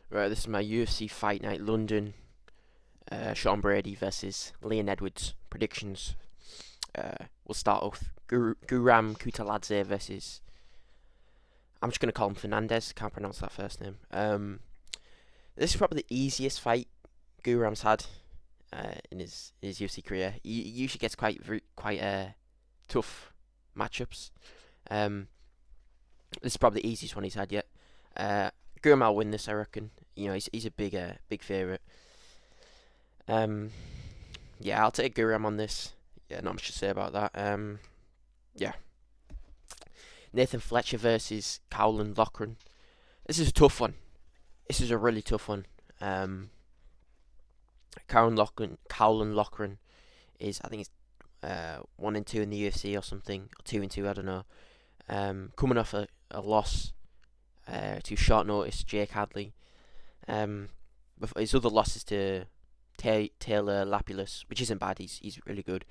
Right, this is my UFC Fight Night London. Sean Brady versus Leon Edwards predictions. We'll start off Guram Kutaladze versus. I'm just gonna call him Fernandez. Can't pronounce that first name. This is probably the easiest fight Guram's had in his UFC career. He usually gets quite tough matchups. Um, this is probably the easiest one he's had yet. Guram will win this, I reckon. You know, he's a big favourite. Yeah, I'll take Guram on this. Yeah, not much to say about that. Yeah. Nathan Fletcher versus Cowlan Loughran. This is a tough one. This is a really tough one. Cowlan Loughran is, I think it's 1-2 in the UFC or something, or 2-2, I don't know. Coming off a loss to short notice Jake Hadley. His other losses to Taylor Lapulus, which isn't bad. He's really good.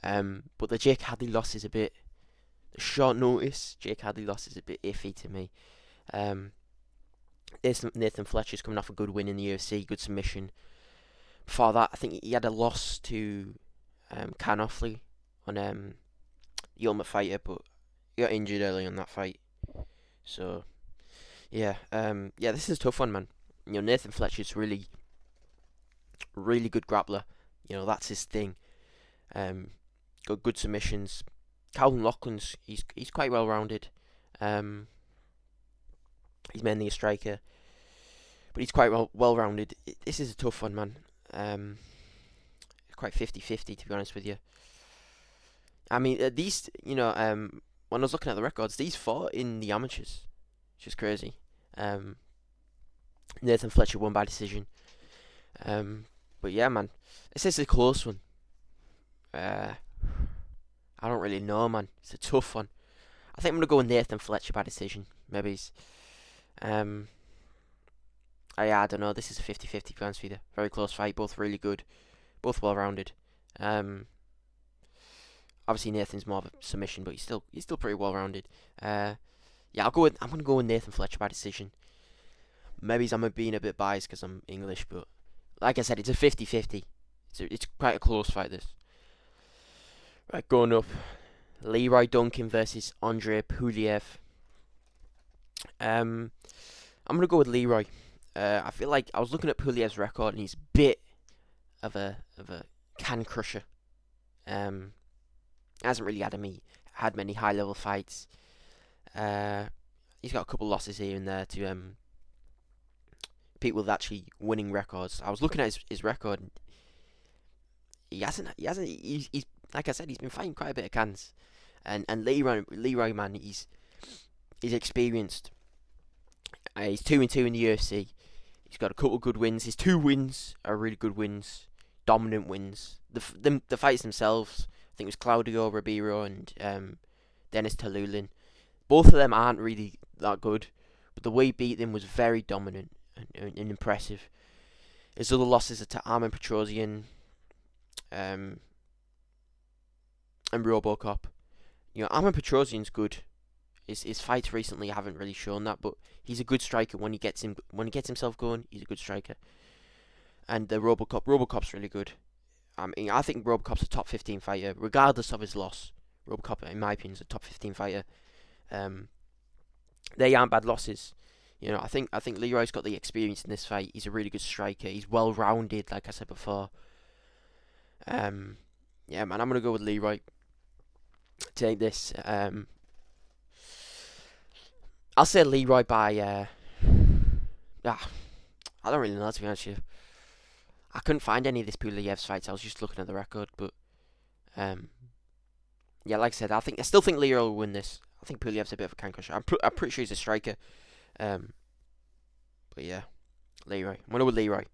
But the Jake Hadley loss is a bit short notice. Jake Hadley loss is a bit iffy to me. Nathan Fletcher's coming off a good win in the UFC, good submission. Before that, I think he had a loss to Can Offley on the Ultimate Fighter, but he got injured early on that fight. So yeah, this is a tough one, man. You know, Nathan Fletcher's really good grappler. You know, that's his thing. Got good submissions. Calvin Loughran's he's quite well rounded. He's mainly a striker, but he's quite well rounded. This is a tough one, man. Quite 50-50 to be honest with you. I mean, these, you know, when I was looking at the records, these fought in the amateurs, which is crazy. Nathan Fletcher won by decision. But yeah, man, this is a close one. I don't really know, man. It's a tough one. I think I'm gonna go with Nathan Fletcher by decision. Maybe he's. I don't know. This is a 50-50 to be honest with you. Very close fight. Both really good. Both well rounded. Obviously Nathan's more of a submission, but he's still pretty well rounded. Yeah, I'm gonna go with Nathan Fletcher by decision. Maybe I'm being a bit biased because I'm English, but like I said, it's a 50-50. It's quite a close fight, this. Right, going up, Leroy Duncan versus Andrei Puliev. I'm gonna go with Leroy. I feel like I was looking at Puliev's record and he's a bit of a can crusher. Hasn't really had many high level fights. He's got a couple losses here and there to people with actually winning records. I was looking at his record. And he's like I said, he's been fighting quite a bit of cans, and Leroy, man, he's experienced. He's 2-2 in the UFC. He's got a couple of good wins. His 2 wins are really good wins, dominant wins. The fights themselves, I think it was Claudio Ribeiro and Dennis Talulin. Both of them aren't really that good, but the way he beat them was very dominant and impressive. His other losses are to Armen Petrosian and Robocop. You know, Armen Petrosian's good. His fights recently haven't really shown that, but he's a good striker when he gets himself going. He's a good striker. And the Robocop's really good. I mean, I think Robocop's a top 15 fighter, regardless of his loss. Robocop, in my opinion, is a top 15 fighter. They aren't bad losses. You know, I think Leroy's got the experience in this fight. He's a really good striker. He's well rounded, like I said before. Yeah, man, I'm gonna go with Leroy. Take this. I'll say Leroy by. I don't really know, to be honest with you. I couldn't find any of this Puliev's fights. I was just looking at the record, but yeah, like I said, I still think Leroy will win this. I think Puliev's a bit of a can crusher. I'm pretty sure he's a striker. But yeah, Leroy. I'm gonna go with Leroy.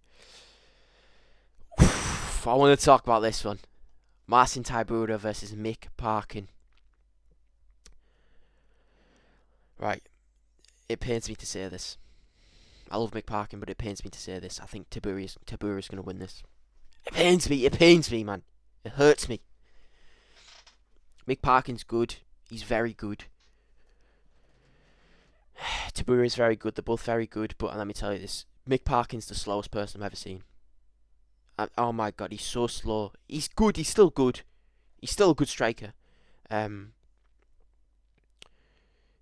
I want to talk about this one. Marcin Tybura versus Mick Parkin. Right. It pains me to say this. I love Mick Parkin, but it pains me to say this. I think Tybura's going to win this. It pains me, man. It hurts me. Mick Parkin's good. He's very good. Tybura is very good. They're both very good, but let me tell you this. Mick Parkin's the slowest person I've ever seen. Oh my god, he's so slow. He's good. He's still good. He's still a good striker. Um,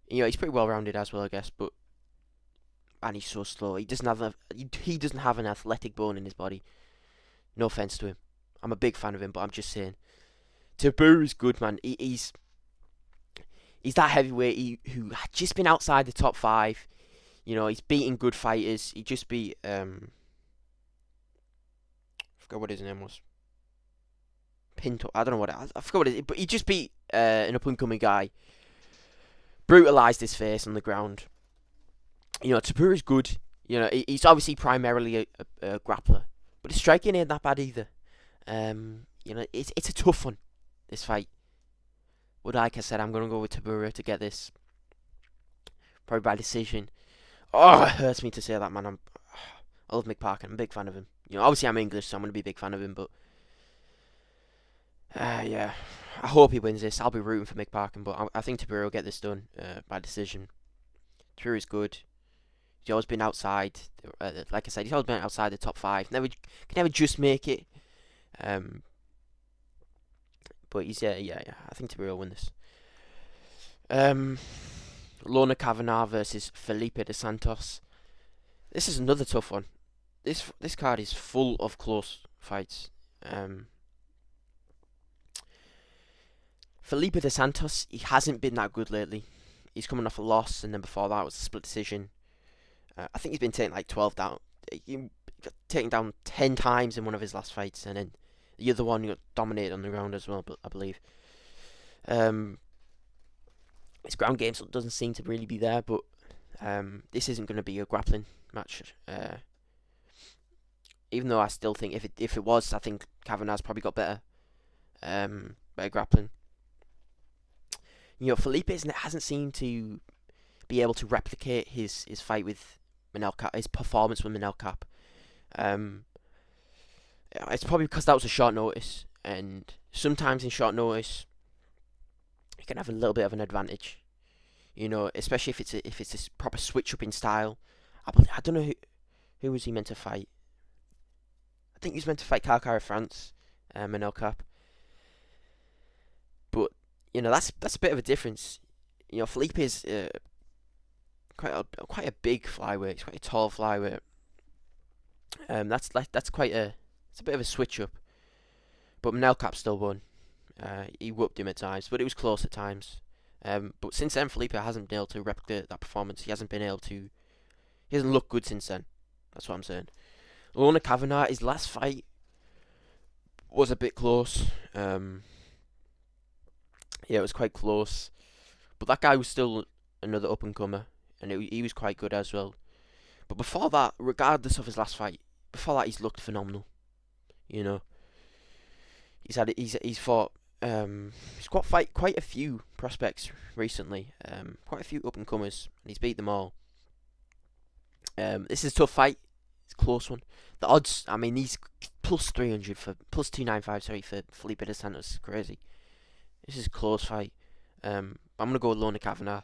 he's pretty well rounded as well, I guess. But and he's so slow. He doesn't have an athletic bone in his body. No offense to him. I'm a big fan of him, but I'm just saying. Taboo is good, man. He's that heavyweight who had just been outside the top 5. He's beating good fighters. He just beat I forgot what his name was. Pinto. I don't know what I forgot what it is, but he just beat an up and coming guy. Brutalized his face on the ground. Taboo is good. He's obviously primarily a grappler, but his striking ain't that bad either. It's a tough one, this fight. But like I said, I'm gonna go with Tabura to get this. Probably by decision. Oh, it hurts me to say that, man. I love Mick Parker. I'm a big fan of him. Obviously I'm English, so I'm gonna be a big fan of him. But yeah, I hope he wins this. I'll be rooting for Mick Parker, but I think Tabura will get this done by decision. Tabura's good. He's always been outside. Like I said, he's always been outside the top 5. Can never just make it. But he's yeah. I think Tabura will win this. Lorna Kavanagh versus Felipe dos Santos. This is another tough one. This card is full of close fights. Felipe dos Santos, he hasn't been that good lately. He's coming off a loss, and then before that was a split decision. I think he's been taken like 12 down. He got taken down 10 times in one of his last fights, and then the other one got dominated on the ground as well, I believe. His ground game doesn't seem to really be there, but this isn't going to be a grappling match. Even though I still think if it was, I think Kavanagh's probably got better grappling. Felipe hasn't seemed to be able to replicate his fight with Manel Cap, his performance with Manel Cap. It's probably because that was a short notice, and sometimes in short notice, you can have a little bit of an advantage. Especially if it's a proper switch up in style. I don't know who was he meant to fight. I think he was meant to fight Carcara France, Manel Cap. But that's a bit of a difference. Felipe is quite a big flyweight. He's quite a tall flyweight. That's it's a bit of a switch up. But Manel Cap still won. He whooped him at times, but it was close at times. But since then, Felipe hasn't been able to replicate that performance. He hasn't looked good since then. That's what I'm saying. Lorna Kavanagh, his last fight was a bit close. It was quite close. But that guy was still another up-and-comer, and he was quite good as well. But before that, regardless of his last fight, he's looked phenomenal. He's fought. He's got quite a few prospects recently. Quite a few up-and-comers, and he's beat them all. This is a tough fight. It's a close one. The odds, he's plus 300 plus 295. Sorry, for Felipe dos Santos. Crazy. This is a close fight. I'm gonna go with Lorna Kavanagh.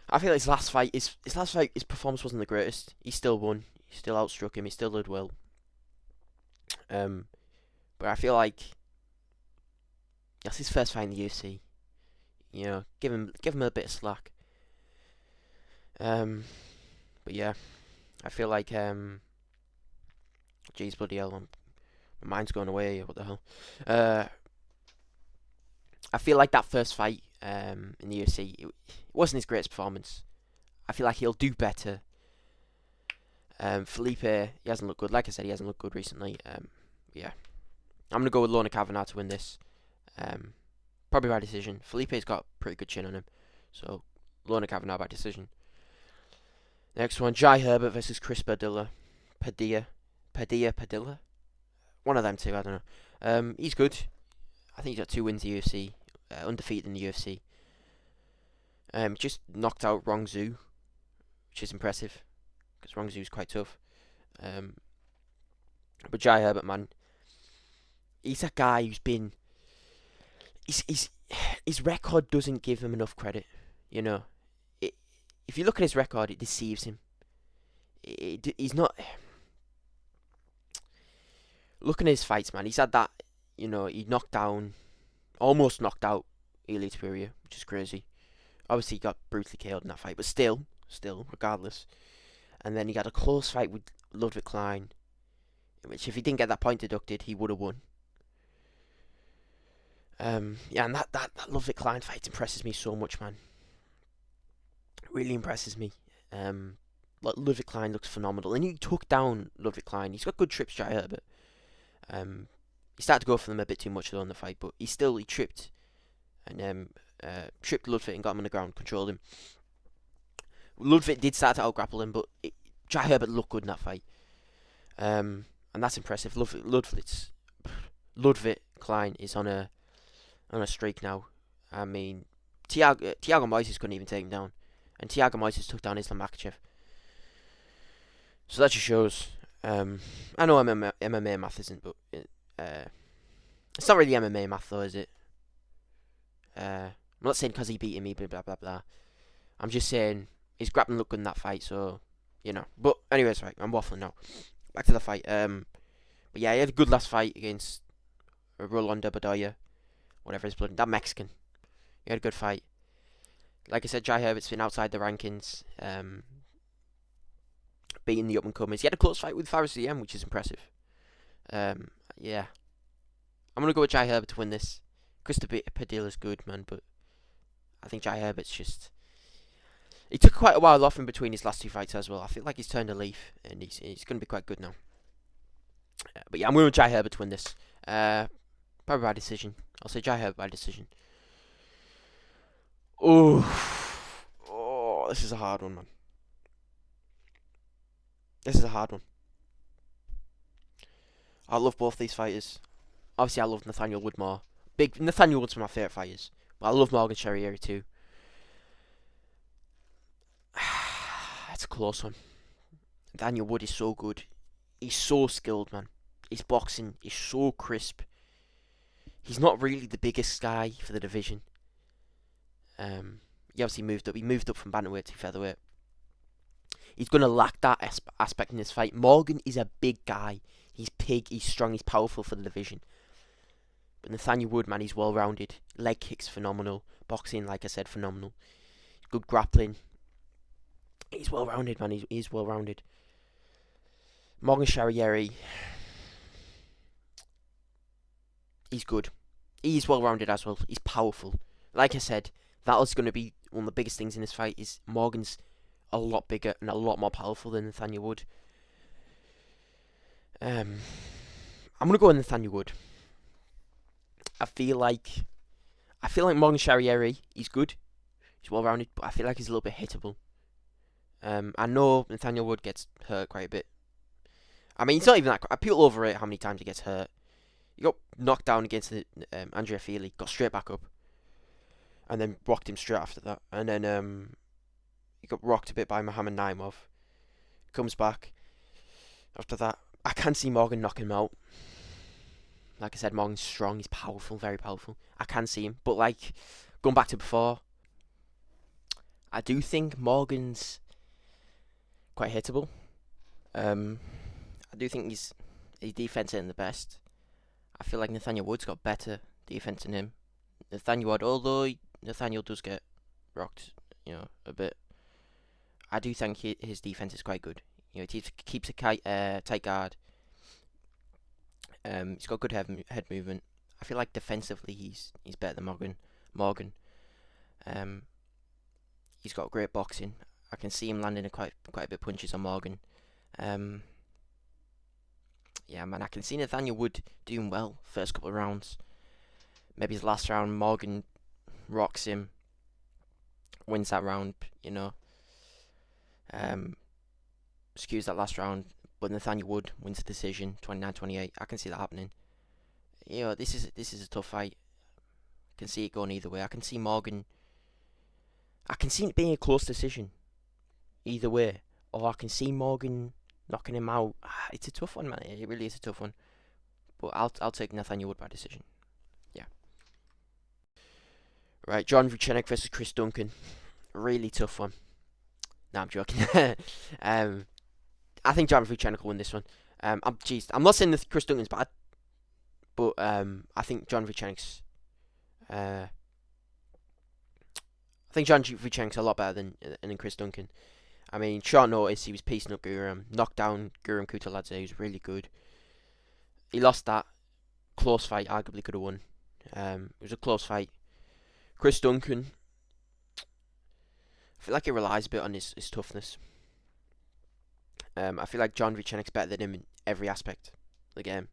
I feel like his last fight, his performance wasn't the greatest. He still won. He still outstruck him. He still did well. But I feel like that's his first fight in the UFC. Give him a bit of slack. But yeah, I feel like jeez, bloody hell, my mind's going away. What the hell? I feel like that first fight in the UFC, it wasn't his greatest performance. I feel like he'll do better. Felipe, he hasn't looked good. Like I said, he hasn't looked good recently. Yeah, I'm gonna go with Lorna Kavanagh to win this. Probably by decision. Felipe's got a pretty good chin on him, so Lorna Kavanagh by decision. Next one, Jai Herbert versus Chris Padilla. Padilla. One of them two, I don't know. He's good. I think he's got 2 wins in the UFC, undefeated in the UFC. Just knocked out Rong Zhu, which is impressive, because Rong Zhu's quite tough. But Jai Herbert, man, he's a guy who's been. His record doesn't give him enough credit. If you look at his record, it deceives him. he's not. Looking at his fights, man, he's had that. He almost knocked out Elite Superior, which is crazy. Obviously, he got brutally KO'd in that fight, but still, regardless. And then he had a close fight with Ludwig Klein, which if he didn't get that point deducted, he would have won. Yeah, and that Ludwig Klein fight impresses me so much, man. It really impresses me. Ludwig Klein looks phenomenal, and he took down Ludwig Klein. He's got good trips, Jai Herbert. He started to go for them a bit too much though in the fight, but he tripped, and tripped Ludwig and got him on the ground, controlled him. Ludwig did start to out-grapple him, but Jai Herbert looked good in that fight. And that's impressive. Ludwig Klein is on a streak now. I mean, Thiago Moises couldn't even take him down, and Thiago Moises took down Islam Makhachev. So that just shows. I know MMA math isn't, but it's not really MMA math though, is it? I'm not saying because he beat me, blah blah blah. I'm just saying his grappling looked good in that fight, so But anyways, right, I'm waffling now. Back to the fight. But yeah, he had a good last fight against Rolando Bedoya, whatever his blood. That Mexican. He had a good fight. Like I said, Jai Herbert's been outside the rankings, beating the up and comers. He had a close fight with Fares DM, which is impressive. Yeah, I'm gonna go with Jai Herbert to win this. Christopher Padilla's good, man, but I think Jai Herbert's just. He took quite a while off in between his last two fights as well. I feel like he's turned a leaf, and he's going to be quite good now. But yeah, I'm going with Jai Herbert to win this. Probably by decision. I'll say Jai Herbert by decision. Oh, this is a hard one, man. This is a hard one. I love both these fighters. Obviously, I love Nathaniel Wood more. Nathaniel Wood's one of my favourite fighters. But I love Morgan Charriere too. It's a close one. Nathaniel Wood is so good. He's so skilled, man. His boxing is so crisp. He's not really the biggest guy for the division. He obviously moved up. He moved up from bantamweight to featherweight. He's going to lack that aspect in this fight. Morgan is a big guy. He's big, he's strong, he's powerful for the division. But Nathaniel Wood, man, he's well-rounded. Leg kicks, phenomenal. Boxing, like I said, phenomenal. Good grappling. He's well-rounded, man. He's well-rounded. Morgan Charriere, he's good. He's well-rounded as well. He's powerful. Like I said, that was going to be one of the biggest things in this fight. Is Morgan's a lot bigger and a lot more powerful than Nathaniel Wood. I'm gonna go with Nathaniel Wood. I feel like Morgan Charriere, he's good. He's well-rounded, but I feel like he's a little bit hittable. I know Nathaniel Wood gets hurt quite a bit. I mean, it's not even that. People overrate how many times he gets hurt. He got knocked down against Andrea Feely, got straight back up, and then rocked him straight after that. And then he got rocked a bit by Muhammad Naimov. Comes back after that. I can see Morgan knocking him out. Like I said, Morgan's strong. He's powerful, very powerful. I can see him. But like, going back to before, I do think Morgan's quite hittable. I do think his defense isn't the best. I feel like Nathaniel Wood's got better defense than him. Nathaniel Wood, although Nathaniel does get rocked, a bit, I do think his defense is quite good. He keeps a tight guard. He's got good head movement. I feel like defensively he's better than Morgan. He's got great boxing. I can see him landing quite a bit of punches on Morgan. Yeah, man, I can see Nathaniel Wood doing well first couple of rounds. Maybe his last round, Morgan rocks him, wins that round, skews that last round, but Nathaniel Wood wins the decision, 29-28. I can see that happening. This is a tough fight. I can see it going either way. I can see it being a close decision, either way, or I can see Morgan knocking him out. It's a tough one, man. It really is a tough one. But I'll take Nathaniel Wood by decision. Yeah. Right, John Vucenic versus Chris Duncan. Really tough one. No, I'm joking. I think Jan Vucenic will win this one. I'm not saying that Chris Duncan's bad, but I think Jan Vucenic's a lot better than Chris Duncan. I mean, short notice, he was piecing up Guram, knocked down Guram Kutaladze, he was really good. He lost that close fight, arguably could have won. It was a close fight. Chris Duncan, I feel like he relies a bit on his toughness. I feel like Jan Vucenic's better than him in every aspect of the game.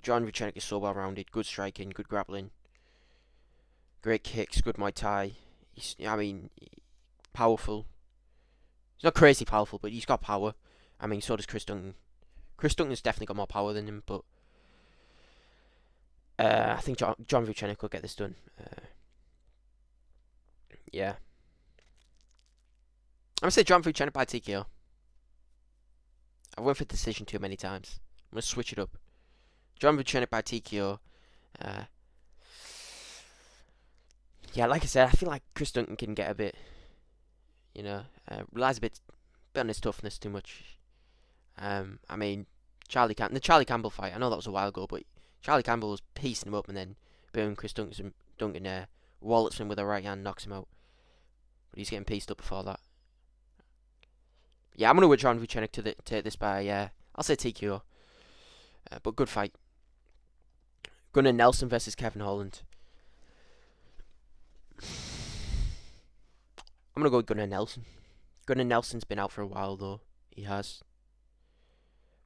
Jan Vucenic is so well rounded, good striking, good grappling, great kicks, good Muay Thai. Powerful. He's not crazy powerful, but he's got power. I mean, so does Chris Duncan. Chris Duncan's definitely got more power than him, but I think Jan Vucenic will get this done. Yeah. I'm going to say Jan Vucenic by TKO. I went for decision too many times. I'm going to switch it up. Jan Vucenic by TKO. Yeah, like I said, I feel like Chris Duncan can get a bit, relies a bit on his toughness too much. I mean, the Charlie Campbell fight, I know that was a while ago, but Charlie Campbell was piecing him up, and then boom, Chris Duncan wallets him with a right hand, knocks him out. But he's getting pieced up before that. Yeah, I'm going to with Jan Vucenic to take this by, I'll say TKO. But good fight. Gunnar Nelson versus Kevin Holland. I'm going to go with Gunnar Nelson. Gunnar Nelson's been out for a while, though. He has.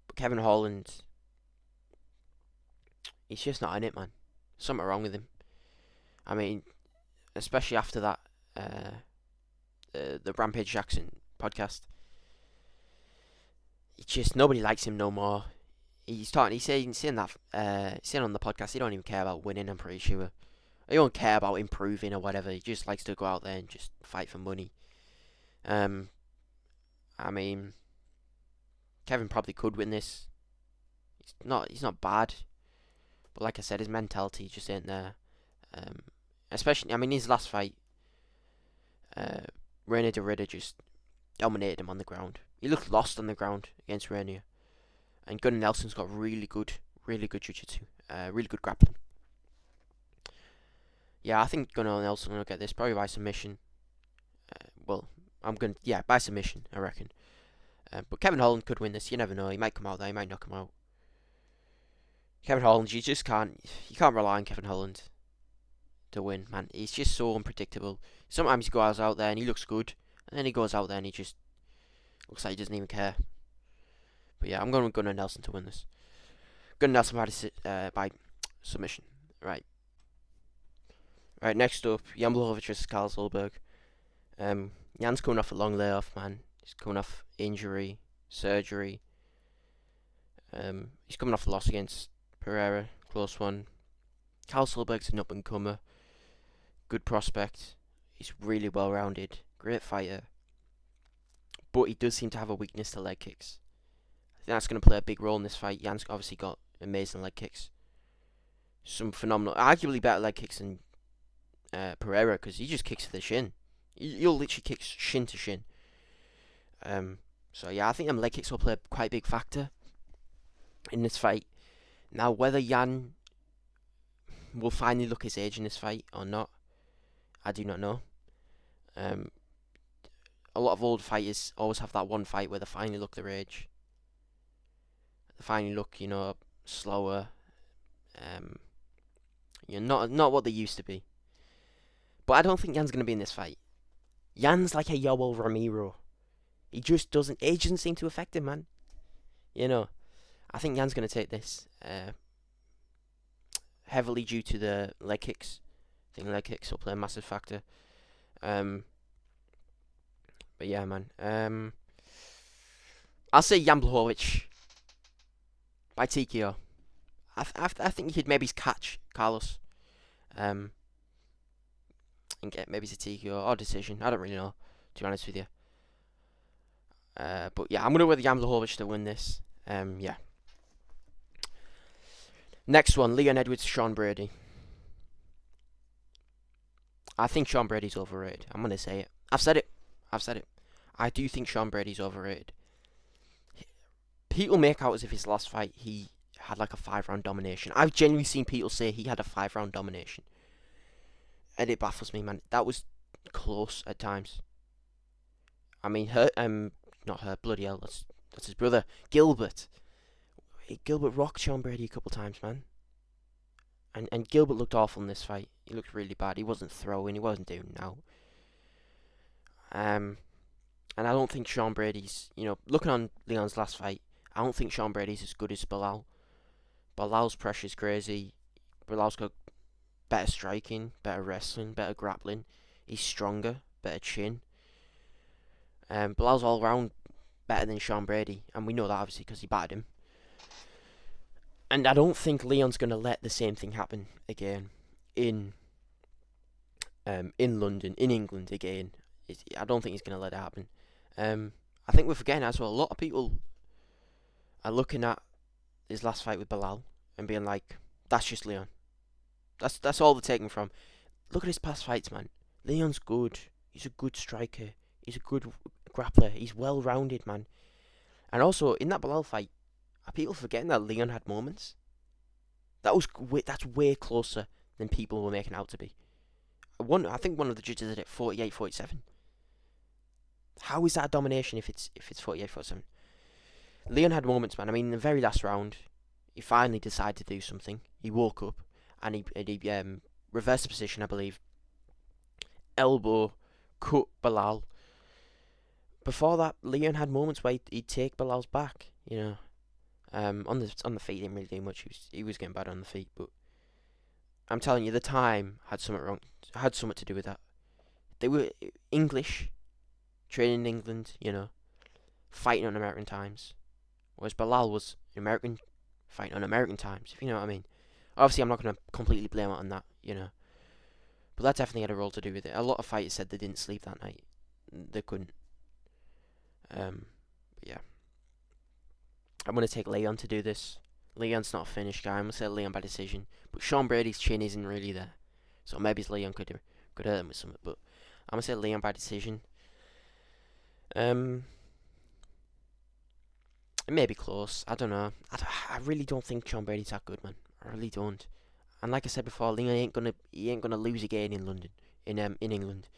But Kevin Holland, he's just not in it, man. Something wrong with him. I mean, especially after that, the Rampage Jackson podcast. Nobody likes him no more. He's saying on the podcast he don't even care about winning, I'm pretty sure. He don't care about improving or whatever. He just likes to go out there and just fight for money. I mean, Kevin probably could win this. He's not bad, but like I said, his mentality just ain't there. Especially, I mean, his last fight, Reinier de Ridder just dominated him on the ground. He looked lost on the ground against Reinier. And Gunnar Nelson's got really good jiu-jitsu, really good grappling. Yeah, I think Gunnar Nelson will get this probably by submission. By submission, I reckon. But Kevin Holland could win this. You never know. He might come out there. He might knock him out. Kevin Holland, you can't rely on Kevin Holland to win, man. He's just so unpredictable. Sometimes he goes out there and he looks good, and then he goes out there and he just looks like he doesn't even care. But yeah, I'm going with Gunnar Nelson to win this. Gunnar Nelson by submission. Right, next up, Jan Blachowicz versus Karl Zolberg. Jan's coming off a long layoff, man. He's coming off injury, surgery. He's coming off a loss against Pereira, close one. Karl Zolberg's an up-and-comer. Good prospect. He's really well-rounded. Great fighter. But he does seem to have a weakness to leg kicks. I think that's going to play a big role in this fight. Jan's obviously got amazing leg kicks. Some phenomenal, arguably better leg kicks than Pereira, because he just kicks to the shin. You'll literally kick shin to shin. So yeah, I think them leg kicks will play quite a big factor in this fight. Now, whether Jan will finally look his age in this fight or not, I do not know. A lot of old fighters always have that one fight where they finally look their age. They finally look, slower. Not what they used to be. But I don't think Jan's going to be in this fight. Jan's like a Yoel Ramiro. He just doesn't... Age doesn't seem to affect him, man. I think Jan's going to take this. Heavily due to the leg kicks. I think leg kicks will play a massive factor. But yeah, man. I'll say Jan Blachowicz by TKO. I think he could maybe catch Carlos. And get maybe it's a TKO or decision. I don't really know, to be honest with you. But yeah, I'm gonna go with Jan Blachowicz to win this. Yeah. Next one, Leon Edwards, Sean Brady. I think Sean Brady's overrated. I'm gonna say it. I've said it. I do think Sean Brady's overrated. People make out as if his last fight he had like a 5 round domination. I've genuinely seen people say he had a 5 round domination, and it baffles me, man. That was close at times. I mean, not her, bloody hell, that's his brother, Gilbert. Gilbert rocked Sean Brady a couple times, man. And Gilbert looked awful in this fight. He looked really bad. He wasn't throwing. He wasn't doing now. And I don't think Sean Brady's, looking on Leon's last fight, I don't think Sean Brady's as good as Bilal. Bilal's pressure's crazy. Bilal's got better striking, better wrestling, better grappling. He's stronger, better chin. Bilal's all round better than Sean Brady, and we know that obviously because he battered him. And I don't think Leon's going to let the same thing happen again in London, in England again. I don't think he's going to let it happen. I think we're forgetting as well. A lot of people are looking at his last fight with Bilal and being like, "That's just Leon. That's all they're taking from." Look at his past fights, man. Leon's good. He's a good striker. He's a good grappler. He's well-rounded, man. And also in that Bilal fight, are people forgetting that Leon had moments? That's way closer than people were making out to be. I think one of the judges did it 48-47. How is that a domination if it's 48-47? Leon had moments, man. I mean, in the very last round, he finally decided to do something. He woke up and he reversed the position, I believe. Elbow, cut Bilal. Before that, Leon had moments where he'd take Bilal's back, on the feet, he didn't really do much. He was getting bad on the feet, but I'm telling you, the time had something to do with that. They were English, training in England, fighting on American times, whereas Bilal was American, fighting on American times. If you know what I mean. Obviously, I'm not going to completely blame it on that, but that definitely had a role to do with it. A lot of fighters said they didn't sleep that night. They couldn't. But yeah. I'm going to take Leon to do this. Leon's not a finished guy. I'm going to say Leon by decision. But Sean Brady's chin isn't really there. So maybe Leon could hurt him with something. But I'm going to say Leon by decision. It may be close. I don't know. I really don't think Sean Brady's that good, man. I really don't. And like I said before, Leon ain't gonna lose again in London, in England.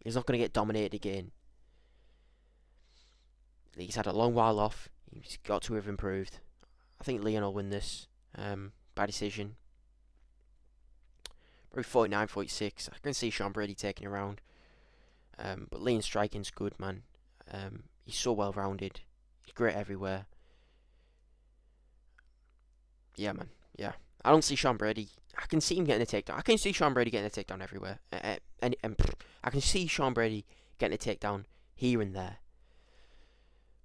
He's not gonna get dominated again. He's had a long while off. He's got to have improved. I think Leon will win this by decision. Probably 49-46. I can see Sean Brady taking a round. But Leon's striking's good, man. He's so well rounded. He's great everywhere. Yeah, man. Yeah. I don't see Sean Brady. I can see him getting a takedown. I can see Sean Brady getting a takedown everywhere. And I can see Sean Brady getting a takedown here and there.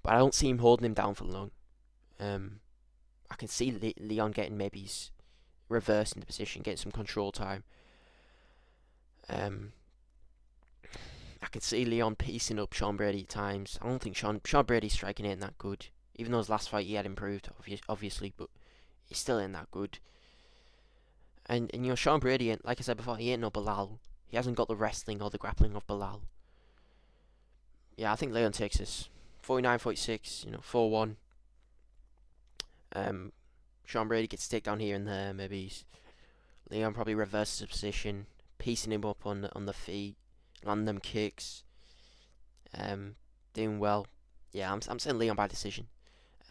But I don't see him holding him down for long. I can see Leon getting maybe his reverse in the position, getting some control time. I can see Leon piecing up Sean Brady at times. I don't think Sean Brady's striking ain't that good. Even though his last fight he had improved, obviously, but he still ain't that good. And Sean Brady, like I said before, he ain't no Bilal. He hasn't got the wrestling or the grappling of Bilal. Yeah, I think Leon takes this. 49-46, 4-1. Sean Brady gets a takedown here and there. Maybe Leon probably reverses the position, piecing him up on the feet, landing them kicks. Doing well. Yeah, I'm saying Leon by decision.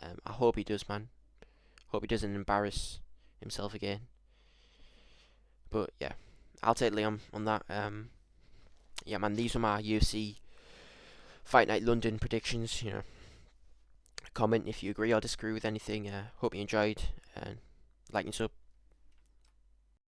I hope he does, man. Hope he doesn't embarrass himself again. But yeah, I'll take Leon on that. Yeah, man, these are my UFC Fight Night London predictions. Comment if you agree or disagree with anything. Hope you enjoyed, and like and sub.